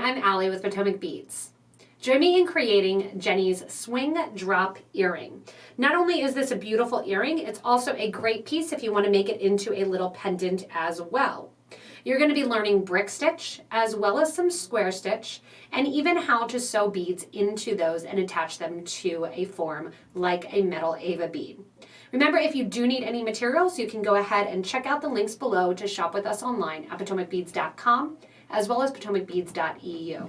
I'm Allie with Potomac Beads. Join me in creating Jenni's swing drop earring. Not only is this a beautiful earring, it's also a great piece if you want to make it into a little pendant as well. You're going to be learning brick stitch as well as some square stitch and even how to sew beads into those and attach them to a form like a metal AVA bead. Remember, if you do need any materials, you can go ahead and check out the links below to shop with us online at PotomacBeads.com as well as PotomacBeads.eu.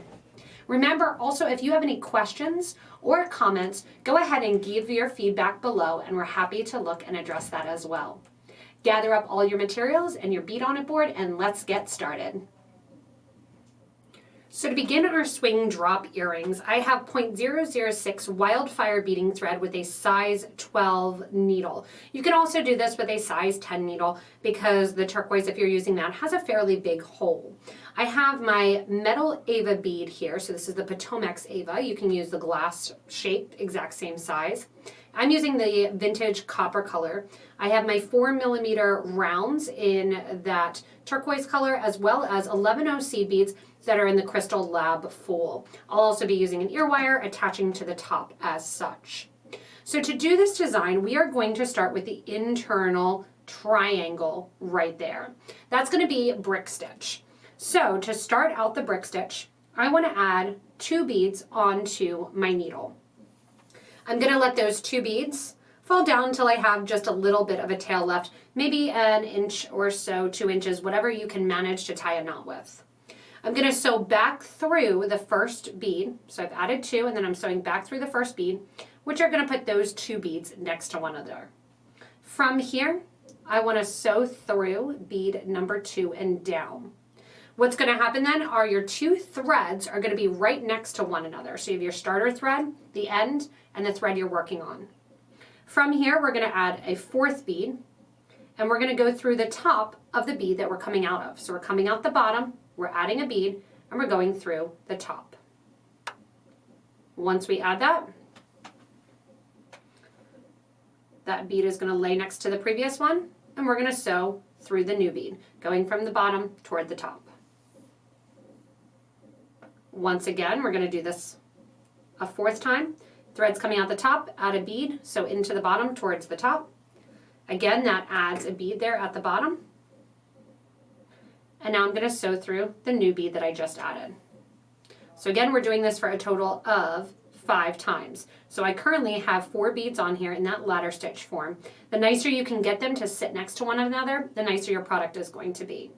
Remember, also, if you have any questions or comments, go ahead and give your feedback below, and we're happy to look and address that as well. Gather up all your materials and your bead on it board, and let's get started. So to begin our swing drop earrings, I have 0.006 wildfire beading thread with a size 12 needle. You can also do this with a size 10 needle because the turquoise, if you're using that, has a fairly big hole. I have my metal AVA bead here, so this is the Potomax AVA. You can use the glass shape, exact same size. I'm using the vintage copper color. I have my 4mm rounds in that turquoise color, as well as 11 seed beads that are in the Crystal Lab Full. I'll also be using an earwire attaching to the top as such. So to do this design, we are going to start with the internal triangle right there. That's going to be brick stitch. So to start out the brick stitch, I want to add 2 beads onto my needle. I'm going to let those 2 beads fall down until I have just a little bit of a tail left, maybe an inch or so, 2 inches, whatever you can manage to tie a knot with. I'm going to sew back through the first bead. So I've added 2, and then I'm sewing back through the first bead, which are going to put those 2 beads next to one another. From here, I want to sew through bead number 2 and down. What's going to happen then are your 2 threads are going to be right next to one another. So you have your starter thread, the end, and the thread you're working on. From here, we're going to add a 4th bead, and we're going to go through the top of the bead that we're coming out of. So we're coming out the bottom, we're adding a bead, and we're going through the top. Once we add that, that bead is going to lay next to the previous one, and we're going to sew through the new bead, going from the bottom toward the top. Once again, we're going to do this a 4th time. Threads coming out the top, add a bead, sew into the bottom towards the top. Again, that adds a bead there at the bottom. And now I'm going to sew through the new bead that I just added. So again, we're doing this for a total of 5 times. So I currently have 4 beads on here in that ladder stitch form. The nicer you can get them to sit next to one another, the nicer your product is going to be.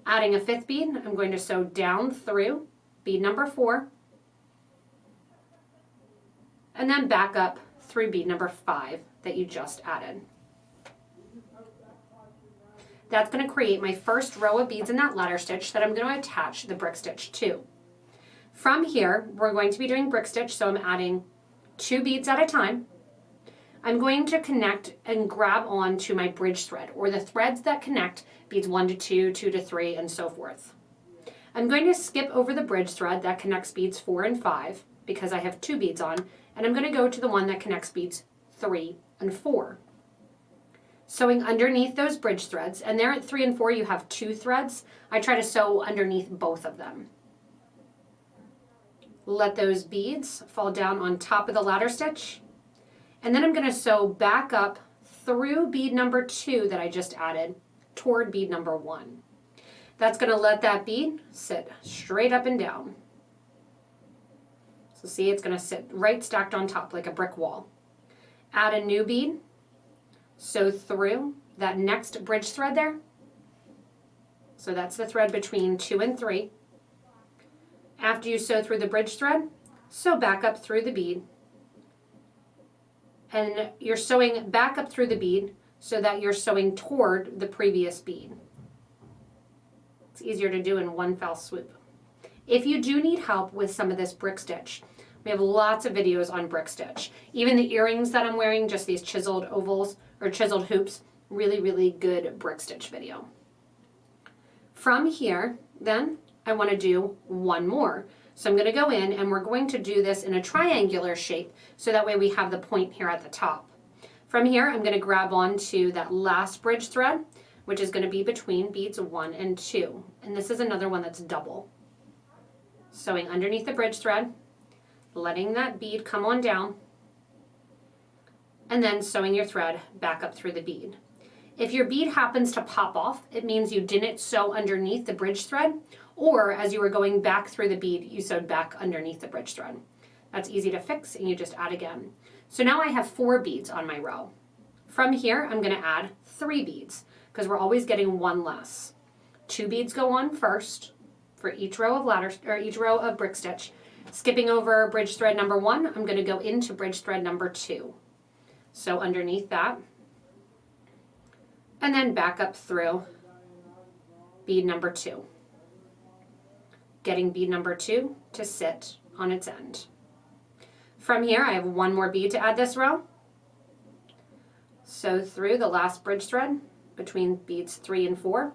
Adding a 5th bead, I'm going to sew down through bead number 4, and then back up through bead number 5 that you just added. That's going to create my first row of beads in that ladder stitch that I'm going to attach the brick stitch to. From here, we're going to be doing brick stitch, so I'm adding 2 beads at a time. I'm going to connect and grab on to my bridge thread, or the threads that connect beads 1 to 2, 2 to 3, and so forth. I'm going to skip over the bridge thread that connects beads 4 and 5 because I have 2 beads on, and I'm going to go to the one that connects beads 3 and 4. Sewing underneath those bridge threads, and there at 3 and 4 you have 2 threads. I try to sew underneath both of them. Let those beads fall down on top of the ladder stitch, and then I'm going to sew back up through bead number 2 that I just added toward bead number 1. That's going to let that bead sit straight up and down. So see, it's going to sit right stacked on top like a brick wall. Add a new bead, sew through that next bridge thread there. So that's the thread between 2 and 3. After you sew through the bridge thread, sew back up through the bead. And you're sewing back up through the bead so that you're sewing toward the previous bead. It's easier to do in one fell swoop. If you do need help with some of this brick stitch, we have lots of videos on brick stitch. Even the earrings that I'm wearing, just these chiseled ovals or chiseled hoops, really, really good brick stitch video. From here, then, I want to do one more. So I'm going to go in and we're going to do this in a triangular shape so that way we have the point here at the top. From here, I'm going to grab onto that last bridge thread, which is going to be between beads 1 and 2. And this is another one that's double. sewing underneath the bridge thread, letting that bead come on down, and then sewing your thread back up through the bead. If your bead happens to pop off, it means you didn't sew underneath the bridge thread, or as you were going back through the bead, you sewed back underneath the bridge thread. That's easy to fix, and you just add again. So now I have 4 beads on my row. From here, I'm going to add 3 beads because we're always getting 1 less. 2 beads go on first for each row of each row of brick stitch. Skipping over bridge thread number 1, I'm going to go into bridge thread number 2. So underneath that, and then back up through bead number 2. Getting bead number 2 to sit on its end. From here, I have 1 more bead to add this row. Sew through the last bridge thread between beads 3 and 4.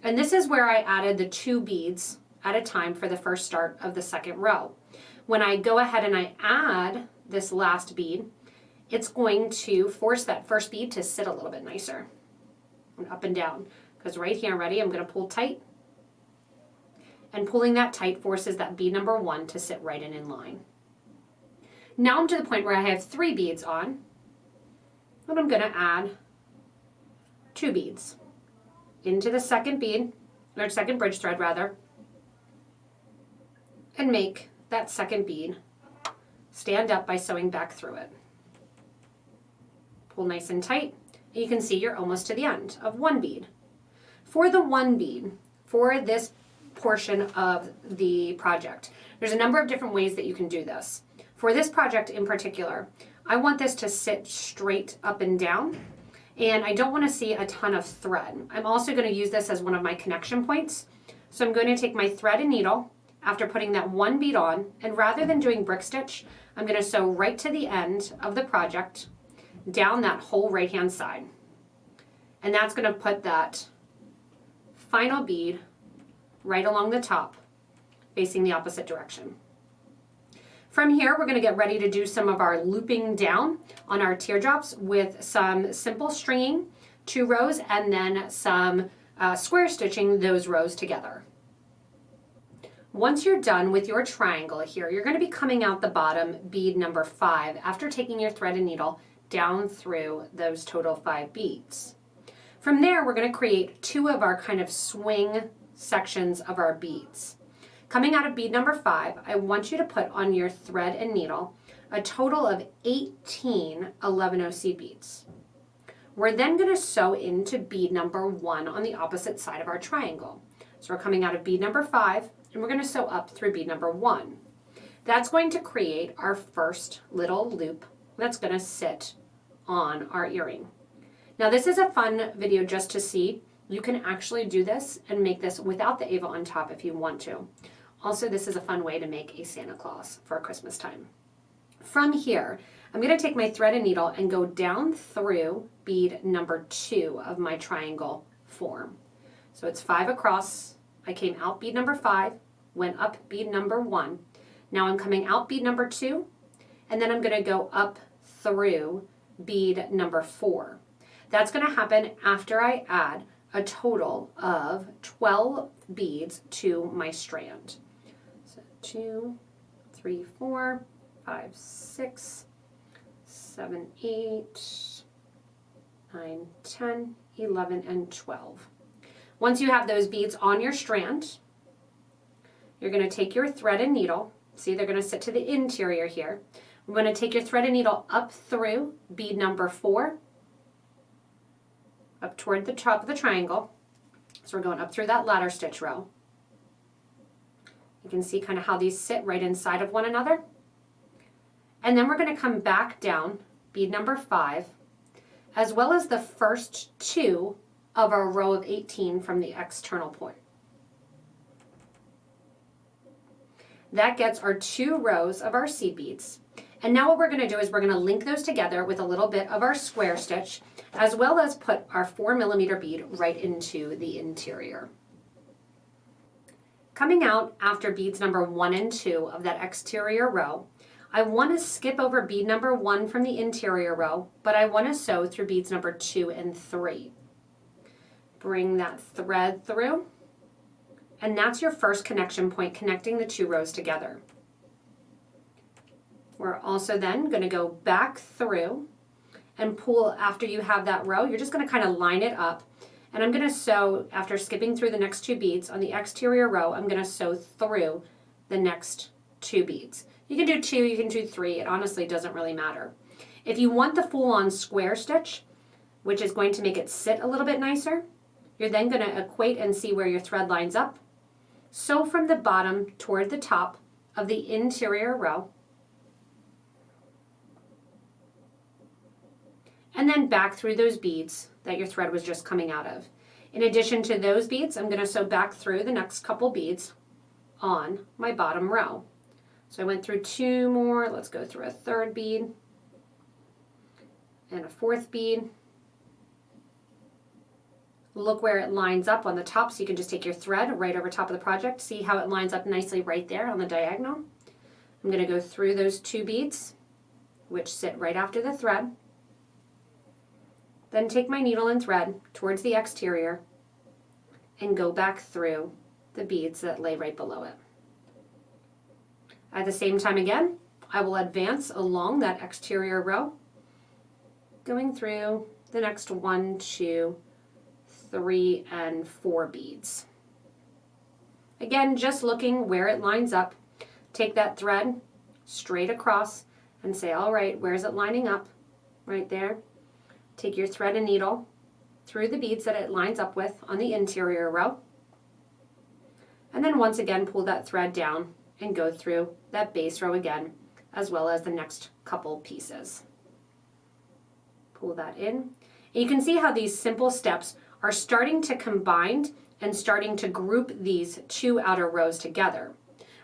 And this is where I added the 2 beads at a time for the first start of the second row. When I go ahead and I add this last bead, it's going to force that first bead to sit a little bit nicer. And up and down. Because right here, ready, I'm going to pull tight. And pulling that tight forces that bead number 1 to sit right in line. Now I'm to the point where I have 3 beads on. And I'm going to add 2 beads into the second bead, or second bridge thread rather, and make that second bead stand up by sewing back through it. Pull nice and tight, and you can see you're almost to the end of 1 bead. For the 1 bead, for this portion of the project, there's a number of different ways that you can do this. For this project in particular, I want this to sit straight up and down, and I don't want to see a ton of thread. I'm also going to use this as one of my connection points. So I'm going to take my thread and needle after putting that 1 bead on, and rather than doing brick stitch, I'm going to sew right to the end of the project, down that whole right-hand side. And that's going to put that final bead right along the top, facing the opposite direction. From here, we're going to get ready to do some of our looping down on our teardrops with some simple stringing, 2 rows, and then some square stitching those rows together. Once you're done with your triangle here, you're going to be coming out the bottom bead number 5 after taking your thread and needle down through those total 5 beads. From there, we're going to create 2 of our kind of swing sections of our beads. Coming out of bead number 5, I want you to put on your thread and needle a total of 18 11-0 seed beads. We're then going to sew into bead number 1 on the opposite side of our triangle. So we're coming out of bead number 5, and we're going to sew up through bead number 1. That's going to create our first little loop that's going to sit on our earring. Now this is a fun video just to see. You can actually do this and make this without the AVA on top if you want to. Also, this is a fun way to make a Santa Claus for Christmas time. From here, I'm going to take my thread and needle and go down through bead number 2 of my triangle form. So it's 5 across. I came out bead number 5, went up bead number 1. Now I'm coming out bead number 2, and then I'm going to go up through bead number 4. That's going to happen after I add a total of 12 beads to my strand. So 2, 3, 4, 5, 6, 7, 8, 9, 10, 11, and 12. Once you have those beads on your strand, you're going to take your thread and needle. See, they're going to sit to the interior here. I'm going to take your thread and needle up through bead number 4, up toward the top of the triangle. So we're going up through that ladder stitch row. You can see kind of how these sit right inside of one another. And then we're going to come back down bead number 5, as well as the first 2 of our row of 18 from the external point. That gets our 2 rows of our seed beads. And now what we're going to do is we're going to link those together with a little bit of our square stitch, as well as put our 4mm bead right into the interior. Coming out after beads number 1 and 2 of that exterior row, I want to skip over bead number 1 from the interior row, but I want to sew through beads number 2 and 3. Bring that thread through And that's your first connection point, connecting the 2 rows together. We're also then going to go back through and pull after you have that row. You're just going to kind of line it up. And I'm going to sew, after skipping through the next 2 beads on the exterior row, I'm going to sew through the next 2 beads. You can do 2, you can do 3. It honestly doesn't really matter. If you want the full-on square stitch, which is going to make it sit a little bit nicer, you're then going to equate and see where your thread lines up. Sew from the bottom toward the top of the interior row, and then back through those beads that your thread was just coming out of. In addition to those beads, I'm going to sew back through the next couple beads on my bottom row. So I went through 2 more. Let's go through a 3rd bead and a 4th bead. Look where it lines up on the top, so you can just take your thread right over top of the project. See how it lines up nicely right there on the diagonal. I'm going to go through those 2 beads, which sit right after the thread. Then take my needle and thread towards the exterior and go back through the beads that lay right below it. At the same time again, I will advance along that exterior row, going through the next 1, 2, 3, and 4 beads. Again, just looking where it lines up. Take that thread straight across and say, all right, where's it lining up? Right there. Take your thread and needle through the beads that it lines up with on the interior row. And then once again, pull that thread down and go through that base row again, as well as the next couple pieces. Pull that in. And you can see how these simple steps are starting to combine and starting to group these 2 outer rows together.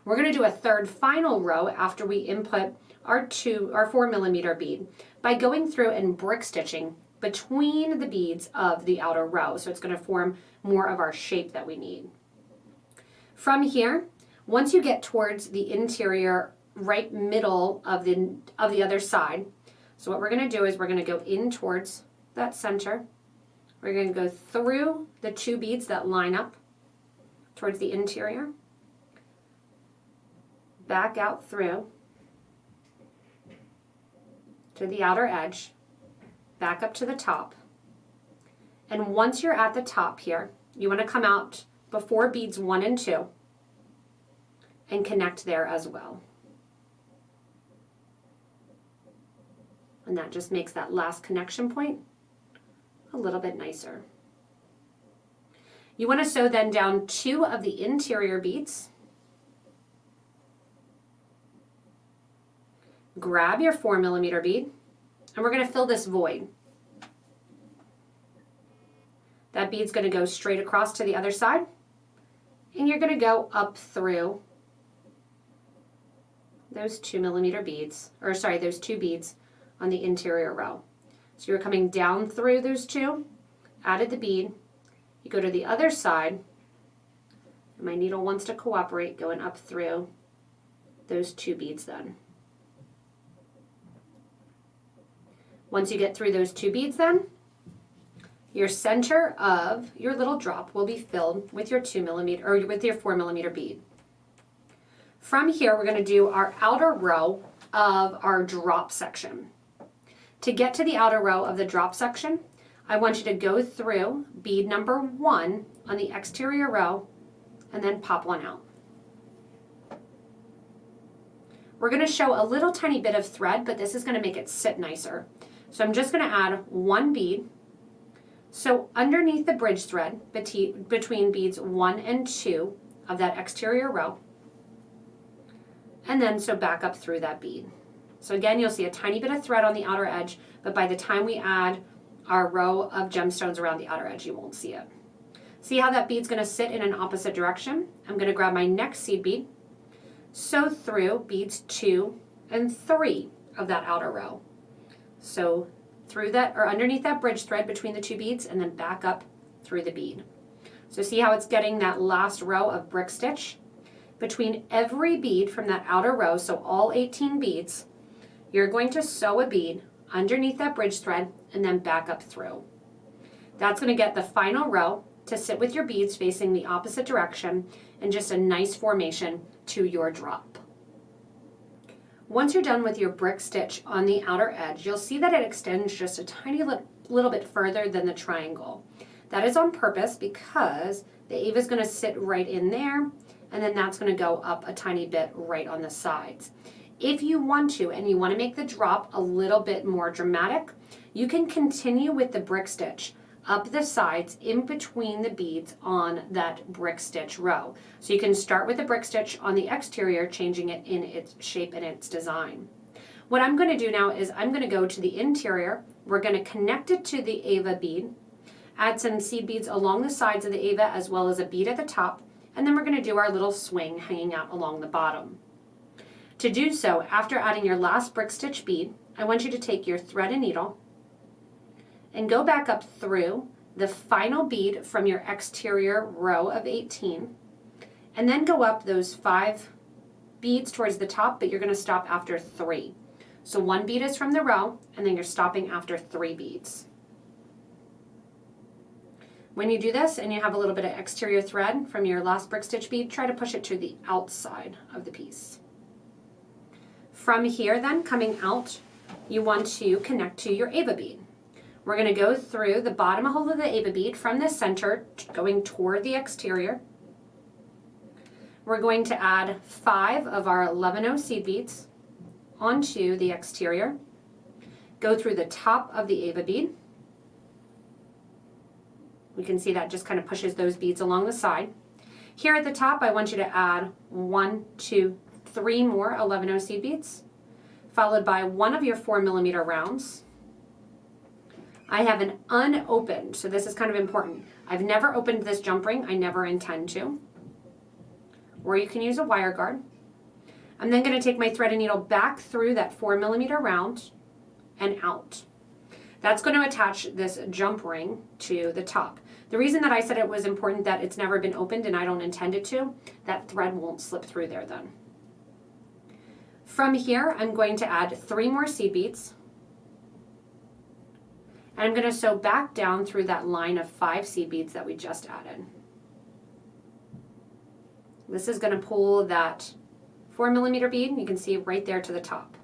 We're going to do a 3rd final row after we input our 4mm bead by going through and brick stitching between the beads of the outer row. So it's going to form more of our shape that we need. From here, once you get towards the interior right middle of the other side, so what we're going to do is we're going to go in towards that center. We're going to go through the 2 beads that line up towards the interior, back out through to the outer edge, back up to the top. And once you're at the top here, you want to come out before beads 1 and 2 and connect there as well. And that just makes that last connection point a little bit nicer. You want to sew then down 2 of the interior beads. Grab your 4mm bead, and we're going to fill this void. That bead's going to go straight across to the other side, and you're going to go up through those 2mm beads, or sorry, those 2 beads on the interior row. So you're coming down through those 2, added the bead, you go to the other side, and my needle wants to cooperate going up through those 2 beads then. Once you get through those 2 beads then, your center of your little drop will be filled with your 2mm or with your 4mm bead. From here, we're going to do our outer row of our drop section. To get to the outer row of the drop section, I want you to go through bead number 1 on the exterior row and then pop one out. We're going to show a little tiny bit of thread, but this is going to make it sit nicer. So I'm just going to add 1 bead. So underneath the bridge thread between beads 1 and 2 of that exterior row, and then sew back up through that bead. So again, you'll see a tiny bit of thread on the outer edge, but by the time we add our row of gemstones around the outer edge, you won't see it. See how that bead's going to sit in an opposite direction? I'm going to grab my next seed bead, sew through beads 2 and 3 of that outer row. So through that, or underneath that bridge thread between the 2 beads, and then back up through the bead. So see how it's getting that last row of brick stitch? Between every bead from that outer row, so all 18 beads, you're going to sew a bead underneath that bridge thread and then back up through. That's going to get the final row to sit with your beads facing the opposite direction in just a nice formation to your drop. Once you're done with your brick stitch on the outer edge, you'll see that it extends just a tiny little bit further than the triangle. That is on purpose because the AVA is going to sit right in there, and then that's going to go up a tiny bit right on the sides. If you want to, and you want to make the drop a little bit more dramatic, you can continue with the brick stitch up the sides in between the beads on that brick stitch row. So you can start with the brick stitch on the exterior, changing it in its shape and its design. What I'm going to do now is I'm going to go to the interior. We're going to connect it to the AVA bead, add some seed beads along the sides of the AVA as well as a bead at the top, and then we're going to do our little swing hanging out along the bottom. To do so, after adding your last brick stitch bead, I want you to take your thread and needle and go back up through the final bead from your exterior row of 18, and then go up those 5 beads towards the top, but you're going to stop after 3. So 1 bead is from the row, and then you're stopping after 3 beads. When you do this and you have a little bit of exterior thread from your last brick stitch bead, try to push it to the outside of the piece. From here then, coming out, you want to connect to your AVA bead. We're going to go through the bottom hole of the AVA bead from the center, going toward the exterior. We're going to add 5 of our 11-0 seed beads onto the exterior. Go through the top of the AVA bead. We can see that just kind of pushes those beads along the side. Here at the top, I want you to add 1, 2, 3 more 11-0 seed beads, followed by 1 of your 4mm rounds. I have an unopened, so this is kind of important. I've never opened this jump ring. I never intend to. Or you can use a wire guard. I'm then going to take my thread and needle back through that 4mm round and out. That's going to attach this jump ring to the top. The reason that I said it was important that it's never been opened and I don't intend it to, that thread won't slip through there then. From here, I'm going to add 3 more seed beads. And I'm going to sew back down through that line of 5 seed beads that we just added. This is going to pull that 4mm bead, you can see right there to the top.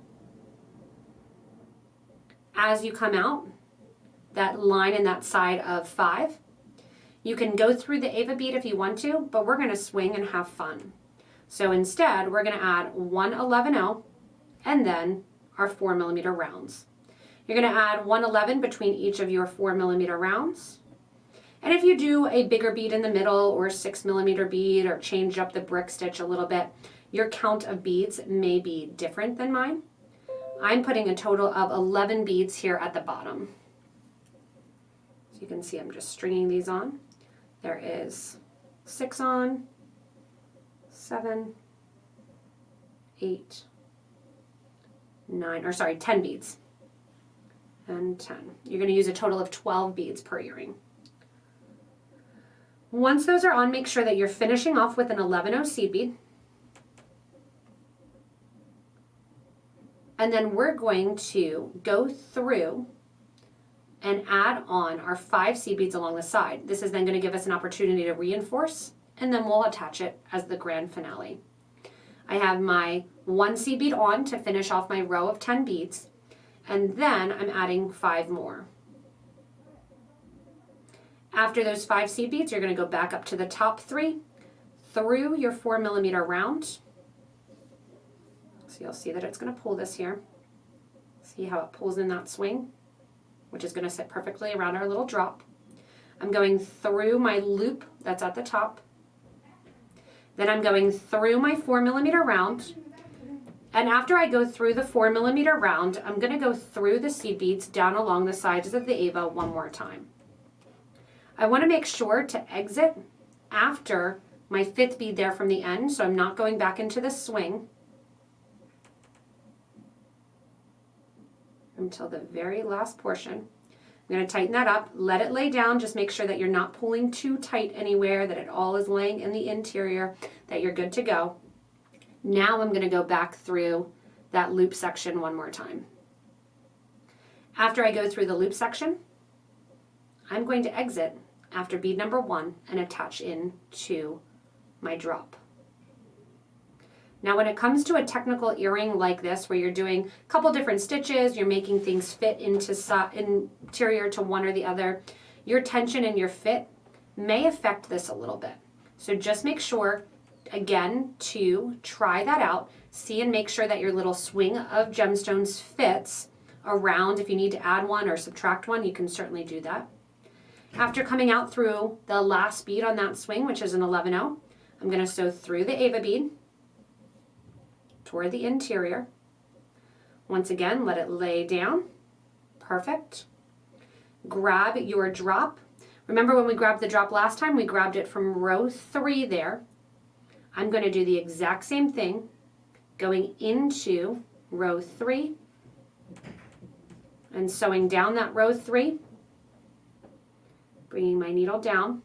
As you come out, that line in that side of 5, you can go through the AVA bead if you want to, but we're going to swing and have fun. So instead, we're going to add 1 11-0 and then our 4mm rounds. You're going to add 1 11 between each of your 4mm rounds. And if you do a bigger bead in the middle or a 6mm bead or change up the brick stitch a little bit, your count of beads may be different than mine. I'm putting a total of 11 beads here at the bottom. So you can see I'm just stringing these on. There is 6 on, 7, 8, 9, or sorry, 10 beads. And 10. You're going to use a total of 12 beads per earring. Once those are on, make sure that you're finishing off with an 11-0 seed bead. And then we're going to go through and add on our 5 seed beads along the side. This is then going to give us an opportunity to reinforce, and then we'll attach it as the grand finale. I have my 1 seed bead on to finish off my row of 10 beads, and then I'm adding 5 more. After those 5 seed beads, you're going to go back up to the top 3 through your 4mm round. So you'll see that it's going to pull this here. See how it pulls in that swing, which is going to sit perfectly around our little drop. I'm going through my loop that's at the top. Then I'm going through my 4mm round. And after I go through the 4mm round, I'm going to go through the seed beads down along the sides of the AVA one more time. I want to make sure to exit after my 5th bead there from the end, so I'm not going back into the swing until the very last portion. I'm going to tighten that up, let it lay down, just make sure that you're not pulling too tight anywhere, that it all is laying in the interior, that you're good to go. Now I'm going to go back through that loop section one more time. After I go through the loop section, I'm going to exit after bead number 1 and attach into my drop. Now when it comes to a technical earring like this, where you're doing a couple different stitches, you're making things fit into interior to one or the other, your tension and your fit may affect this a little bit. So just make sure, again, to try that out, see and make sure that your little swing of gemstones fits around. If you need to add one or subtract one, you can certainly do that. After coming out through the last bead on that swing, which is an 11-0, I'm going to sew through the AVA bead toward the interior. Once again, let it lay down. Perfect. Grab your drop. Remember when we grabbed the drop last time, we grabbed it from row 3 there. I'm going to do the exact same thing, going into row 3 and sewing down that row 3, bringing my needle down.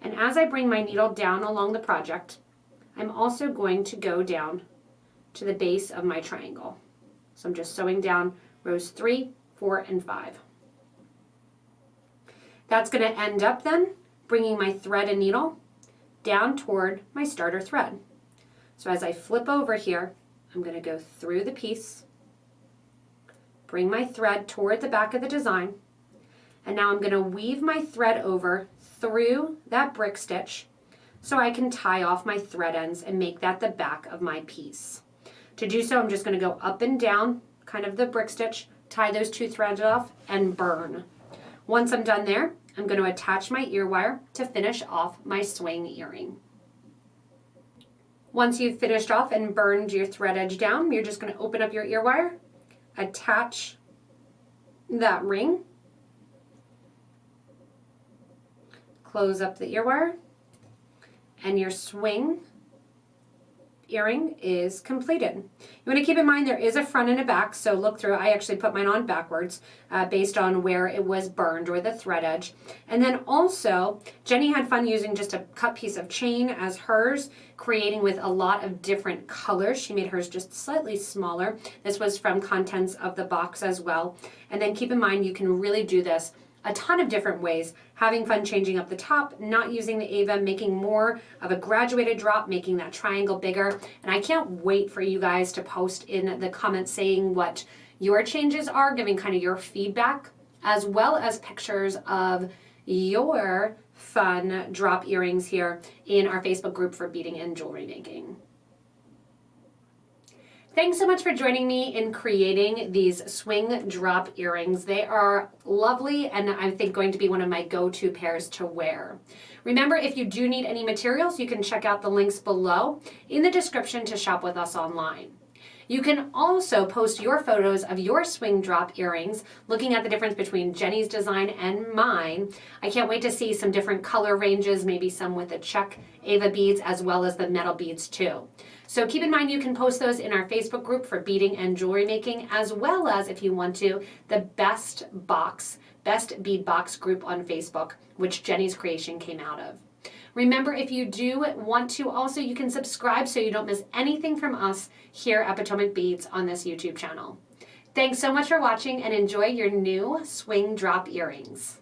And as I bring my needle down along the project, I'm also going to go down to the base of my triangle. So I'm just sewing down rows 3, 4, and 5. That's going to end up then bringing my thread and needle down toward my starter thread. So as I flip over here, I'm going to go through the piece, bring my thread toward the back of the design, and now I'm going to weave my thread over through that brick stitch so I can tie off my thread ends and make that the back of my piece. To do so, I'm just going to go up and down kind of the brick stitch, tie those 2 threads off, and burn. Once I'm done there, I'm going to attach my ear wire to finish off my swing earring. Once you've finished off and burned your thread edge down, you're just going to open up your ear wire, attach that ring, close up the ear wire, and your swing earring is completed. You want to keep in mind there is a front and a back, so look through. I actually put mine on backwards based on where it was burned or the thread edge. And then also, Jenni had fun using just a cut piece of chain as hers, creating with a lot of different colors. She made hers just slightly smaller. This was from contents of the box as well. And then keep in mind you can really do this a ton of different ways, having fun changing up the top, not using the AVA, making more of a graduated drop, making that triangle bigger. And I can't wait for you guys to post in the comments saying what your changes are, giving kind of your feedback, as well as pictures of your fun drop earrings here in our Facebook group for beading and jewelry making. Thanks so much for joining me in creating these swing drop earrings. They are lovely and I think going to be one of my go-to pairs to wear. Remember, if you do need any materials, you can check out the links below in the description to shop with us online. You can also post your photos of your swing drop earrings, looking at the difference between Jenni's design and mine. I can't wait to see some different color ranges, maybe some with the check AVA beads as well as the metal beads too. So keep in mind you can post those in our Facebook group for beading and jewelry making, as well as, if you want to, the Best Bead Box group on Facebook, which Jenni's creation came out of. Remember, if you do want to also, you can subscribe so you don't miss anything from us here at Potomac Beads on this YouTube channel. Thanks so much for watching and enjoy your new swing drop earrings.